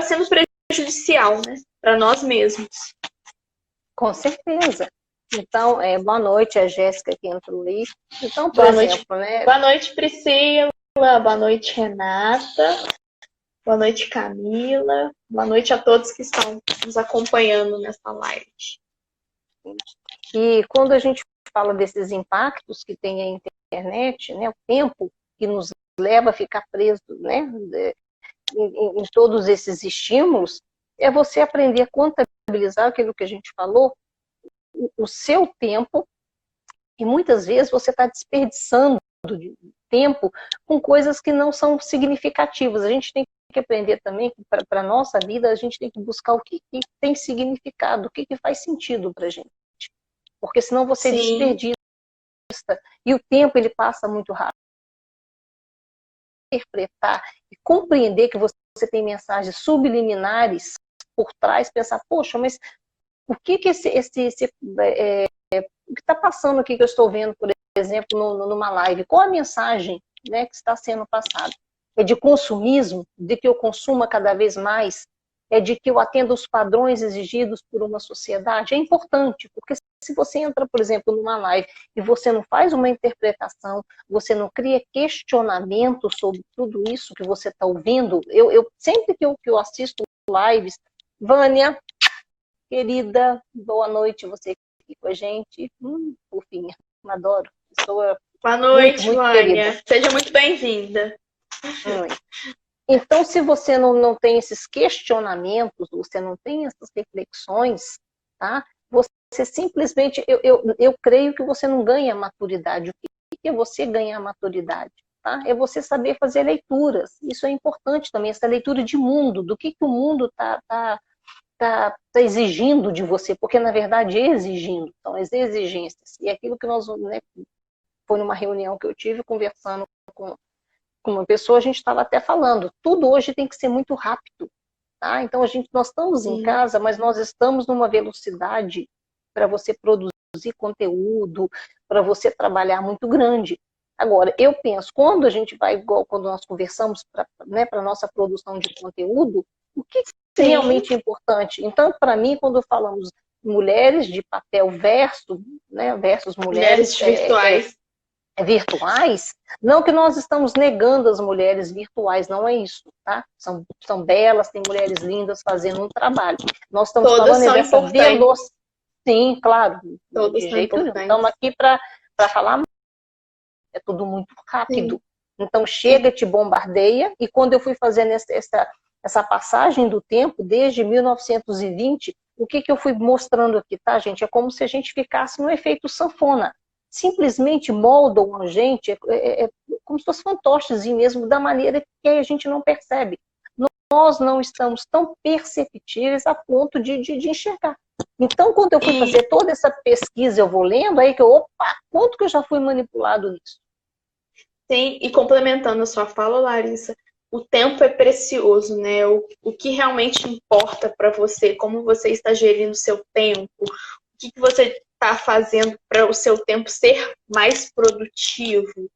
sendo prejudicial, né, para nós mesmos. Com certeza. Então, boa noite, a Jéssica que entrou aí. Então, por boa exemplo, noite, né? Boa noite, Priscila. Boa noite, Renata. Boa noite, Camila. Boa noite a todos que estão nos acompanhando nessa live. E quando a gente fala desses impactos que tem a internet, né, o tempo que nos leva a ficar preso, né, em todos esses estímulos, é você aprender a contabilizar aquilo que a gente falou, o seu tempo, e muitas vezes você está desperdiçando tempo com coisas que não são significativas. A gente tem que aprender também que para a nossa vida a gente tem que buscar o que tem significado, o que faz sentido para a gente. Porque senão você desperdiça. E o tempo ele passa muito rápido. Interpretar e compreender que você tem mensagens subliminares por trás, pensar, poxa, mas o que está passando aqui que eu estou vendo, por exemplo, numa live, qual a mensagem, né, que está sendo passada? É de consumismo, de que eu consuma cada vez mais? É de que eu atenda os padrões exigidos por uma sociedade? É importante, porque se você entra, por exemplo, numa live e você não faz uma interpretação, você não cria questionamento sobre tudo isso que você está ouvindo, eu sempre que eu assisto lives, Vânia, querida, boa noite, você aqui com a gente, fofinha, adoro, pessoa Boa muito, noite, muito querida. Vânia. Seja muito bem-vinda. Então, se você não tem esses questionamentos, você não tem essas reflexões, tá? Você simplesmente, eu creio que você não ganha maturidade. O que é você ganhar maturidade? Tá? É você saber fazer leituras. Isso é importante também, essa leitura de mundo, do que o mundo tá exigindo de você, porque na verdade é exigindo, são as exigências. E aquilo que nós, né, foi numa reunião que eu tive conversando com uma pessoa, a gente estava até falando, tudo hoje tem que ser muito rápido, tá? Então nós estamos em casa, mas nós estamos numa velocidade para você produzir conteúdo, para você trabalhar muito grande. Agora, eu penso, quando a gente vai, igual quando nós conversamos para, né, para nossa produção de conteúdo, o que é realmente importante? Então, para mim, quando falamos mulheres de papel versus mulheres virtuais. Virtuais, não que nós estamos negando as mulheres virtuais, não é isso, tá? São belas, tem mulheres lindas fazendo um trabalho. Nós estamos Todas falando são dessa importantes. Sim, claro, Todas de são jeito nenhum. importantes. Estamos aqui para falar, é tudo muito rápido. Sim. Então chega, te bombardeia, e quando eu fui fazendo essa passagem do tempo, desde 1920, o que eu fui mostrando aqui, tá, gente? É como se a gente ficasse no efeito sanfona. Simplesmente moldam a gente, é como se fosse fantoches mesmo, da maneira que a gente não percebe. Nós não estamos tão perceptíveis a ponto de enxergar. Então, quando eu fui fazer toda essa pesquisa, eu vou lendo, aí que opa, quanto que eu já fui manipulado nisso? Sim, e complementando a sua fala, Larissa, o tempo é precioso, né? O que realmente importa para você, como você está gerindo o seu tempo, o que você está fazendo para o seu tempo ser mais produtivo.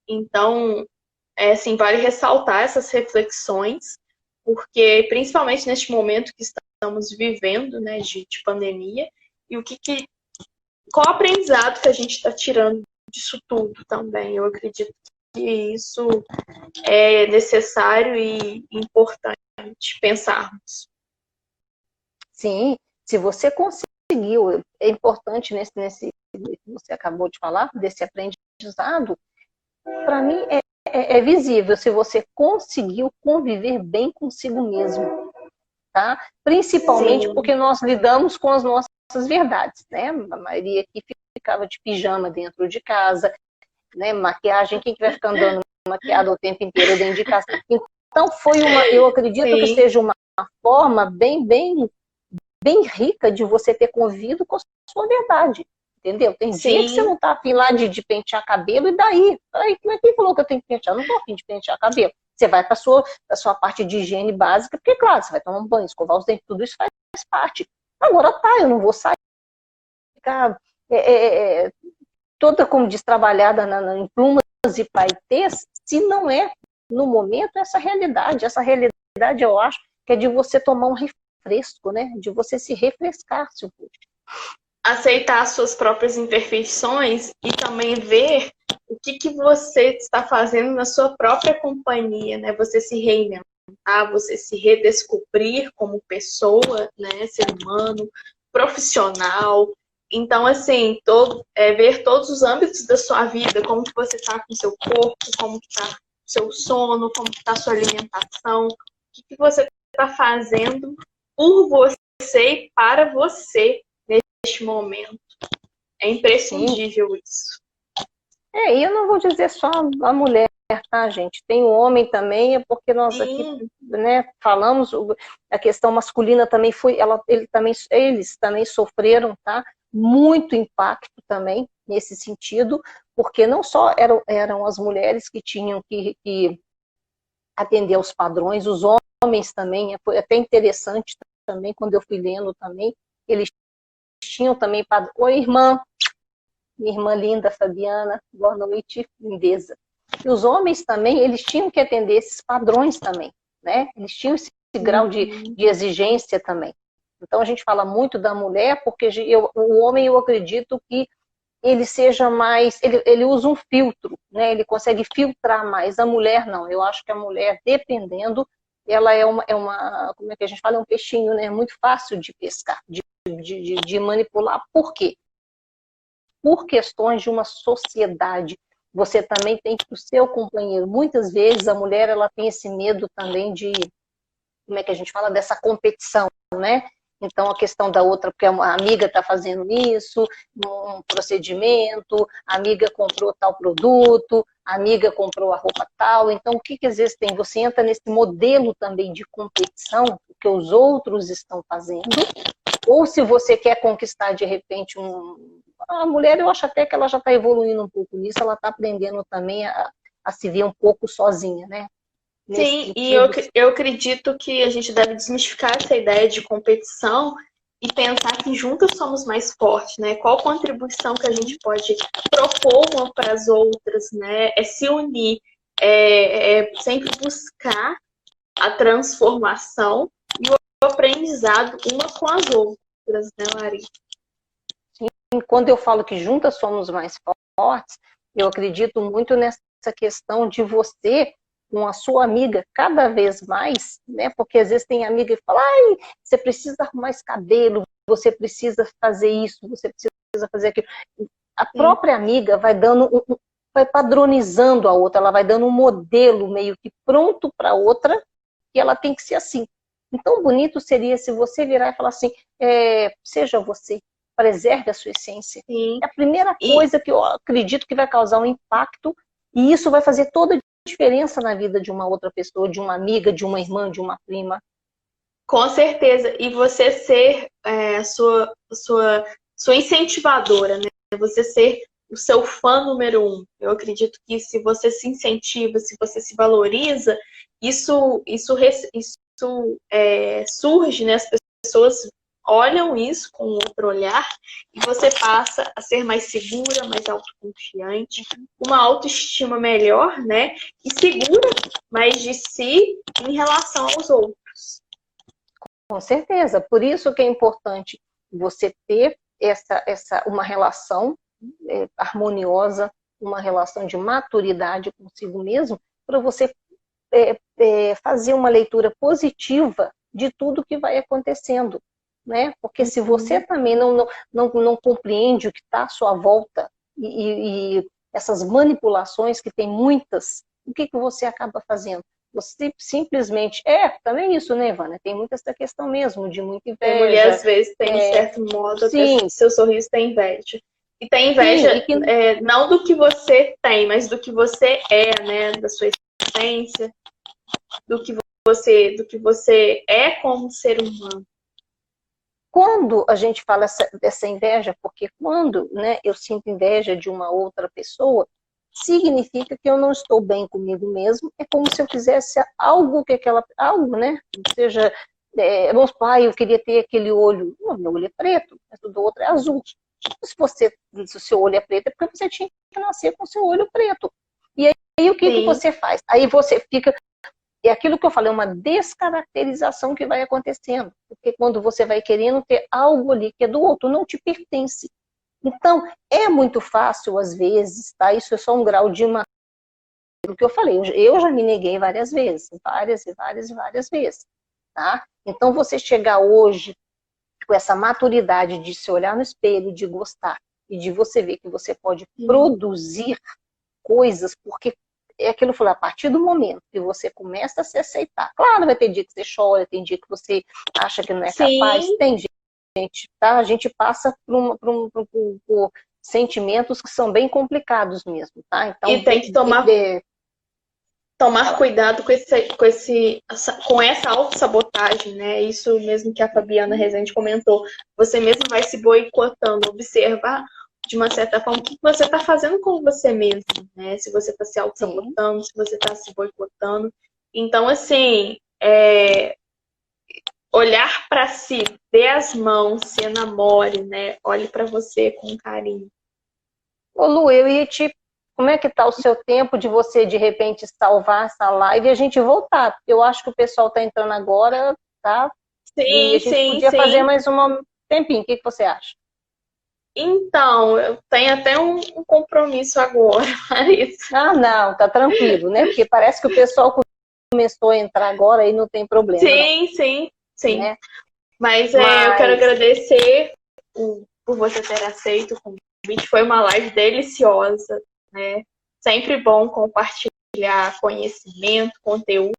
Então, assim, vale ressaltar essas reflexões, porque principalmente neste momento que estamos vivendo, né, de pandemia, e qual aprendizado que a gente está tirando disso tudo também. Eu acredito que isso é necessário e importante pensarmos. Sim, se você conseguiu, é importante nesse que você acabou de falar, desse aprendizado, para mim é visível se você conseguiu conviver bem consigo mesmo, tá? Principalmente Sim. porque nós lidamos com as nossas verdades, né? A maioria aqui ficava de pijama dentro de casa, né? Maquiagem, quem que vai ficar andando maquiado o tempo inteiro dentro de casa? Então eu acredito que seja uma forma bem rica de você ter convivido com a sua verdade. Entendeu? Tem dia que você não tá afim lá de pentear cabelo, e daí? Aí, quem falou que eu tenho que pentear? Eu não tô afim de pentear cabelo. Você vai para a sua parte de higiene básica, porque, claro, você vai tomar um banho, escovar os dentes, tudo isso faz parte. Agora tá, eu não vou sair, ficar toda, como diz, trabalhada em plumas e paetês, se não é, no momento, essa realidade. Essa realidade, eu acho, que é de você tomar um refresco, né? De você se refrescar, se for. Aceitar as suas próprias imperfeições e também ver o que você está fazendo na sua própria companhia, né? Você se reinventar, você se redescobrir como pessoa, né? Ser humano, profissional. Então, assim, ver todos os âmbitos da sua vida, como que você está com o seu corpo, como que está o seu sono, como que está a sua alimentação, o que você está fazendo por você e para você neste momento. É imprescindível isso. E eu não vou dizer só a mulher, tá, gente? Tem o homem também, é porque nós aqui, né, falamos, a questão masculina também foi, eles também sofreram, tá? Muito impacto também nesse sentido, porque não só eram as mulheres que tinham que atender aos padrões, os homens também, foi até interessante também, quando eu fui lendo também, eles tinham também padrões. Oi, irmã! minha irmã linda, Fabiana, boa noite, lindeza. E os homens também, eles tinham que atender esses padrões também, né? Eles tinham esse grau de exigência também. Então, a gente fala muito da mulher, porque o homem, eu acredito que ele seja mais, ele usa um filtro, né? Ele consegue filtrar mais. A mulher não. Eu acho que a mulher, dependendo, ela é uma como é que a gente fala? É um peixinho, né? Muito fácil de pescar, de manipular. Por quê? Por questões de uma sociedade. Você também tem que o seu companheiro. Muitas vezes a mulher ela tem esse medo também de, como é que a gente fala? Dessa competição, né? Então, a questão da outra, porque a amiga está fazendo isso, um procedimento, a amiga comprou tal produto, a amiga comprou a roupa tal. Então, o que às vezes tem? Você entra nesse modelo também de competição, o que os outros estão fazendo, ou se você quer conquistar, de repente, a mulher, eu acho até que ela já está evoluindo um pouco nisso, ela está aprendendo também a se ver um pouco sozinha, né? Sim, e eu acredito que a gente deve desmistificar essa ideia de competição e pensar que juntas somos mais fortes, né? Qual contribuição que a gente pode propor uma para as outras, né? É se unir, é sempre buscar a transformação e o aprendizado uma com as outras, né, Mari? Sim, quando eu falo que juntas somos mais fortes, eu acredito muito nessa questão de você com a sua amiga cada vez mais, né? Porque às vezes tem amiga que fala, ai, você precisa arrumar esse cabelo, você precisa fazer isso, você precisa fazer aquilo. A própria amiga vai dando, vai padronizando a outra, ela vai dando um modelo meio que pronto para a outra, e ela tem que ser assim. Então, bonito seria se você virar e falar assim, seja você, preserve a sua essência. Sim. É a primeira coisa que eu acredito que vai causar um impacto, e isso vai fazer toda a diferença na vida de uma outra pessoa, de uma amiga, de uma irmã, de uma prima. Com certeza. E você ser sua incentivadora, né? Você ser o seu fã número um. Eu acredito que se você se incentiva, se você se valoriza, isso surge, né? As pessoas olham isso com outro olhar e você passa a ser mais segura, mais autoconfiante, uma autoestima melhor, né? E segura mais de si em relação aos outros. Com certeza. Por isso que é importante você ter uma relação harmoniosa, uma relação de maturidade consigo mesmo, para você fazer uma leitura positiva de tudo que vai acontecendo, né? Porque se você também não compreende o que está à sua volta e essas manipulações que tem muitas, o que você acaba fazendo? Você simplesmente... também isso, né, Ivana? Tem muita essa questão mesmo, de muita inveja. A mulher, às vezes, tem um certo modo, sim, até seu sorriso tem inveja. E tem inveja não do que você tem, mas do que você é, né? Da sua essência, do que você é como ser humano. Quando a gente fala dessa inveja, porque quando, né, eu sinto inveja de uma outra pessoa, significa que eu não estou bem comigo mesmo, é como se eu fizesse algo, né, seja, vamos falar, eu queria ter aquele olho, meu olho é preto, mas o do outro é azul. Se o seu olho é preto, é porque você tinha que nascer com o seu olho preto. E aí o que você faz? Aí você fica... É aquilo que eu falei, uma descaracterização que vai acontecendo. Porque quando você vai querendo ter algo ali que é do outro, não te pertence. Então, é muito fácil, às vezes, tá? Isso é só um grau de uma... O que eu falei, eu já me neguei várias vezes. Várias e várias e várias vezes. Tá? Então, você chegar hoje com essa maturidade de se olhar no espelho, de gostar, e de você ver que você pode produzir coisas, porque é aquilo que eu falei, a partir do momento que você começa a se aceitar, claro, vai ter dia que você chora, tem dia que você acha que não é capaz, tem gente, tá? A gente passa por sentimentos que são bem complicados mesmo, tá? Então, e tem que tomar cuidado com essa autossabotagem, né? Isso mesmo que a Fabiana Rezende comentou. Você mesmo vai se boicotando, observar de uma certa forma o que você está fazendo com você mesmo, né? Se você está se auto-sabotando, se você está se boicotando. Então, assim, olhar para si, dê as mãos, se enamore, né? Olhe para você com carinho. Ô Lu, como é que tá o seu tempo de você, de repente, salvar essa live e a gente voltar? Eu acho que o pessoal tá entrando agora, tá? E a Sim, gente sim, podia fazer sim. mais um tempinho. O que você acha? Então, eu tenho até um compromisso agora, Larissa. Ah, não, tá tranquilo, né? Porque parece que o pessoal começou a entrar agora e não tem problema, não, Sim, sim, sim. né? Mas eu quero Mas, agradecer por você ter aceito o convite. Foi uma live deliciosa, né? Sempre bom compartilhar conhecimento, conteúdo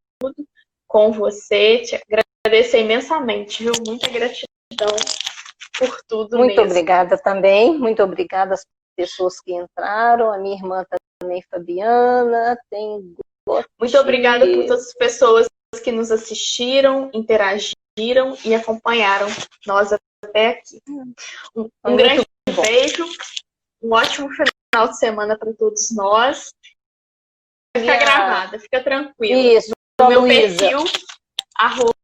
com você. Te agradecer imensamente, viu? Muita gratidão por tudo muito mesmo. obrigada também, muito obrigada às pessoas que entraram, a minha irmã também, Fabiana, tem Muito obrigada por todas as pessoas que nos assistiram, interagiram e acompanharam nós até aqui. Um grande beijo, um ótimo final de semana para todos nós. Vai ficar gravada, fica tranquila. Isso, No meu Luísa. perfil, arroba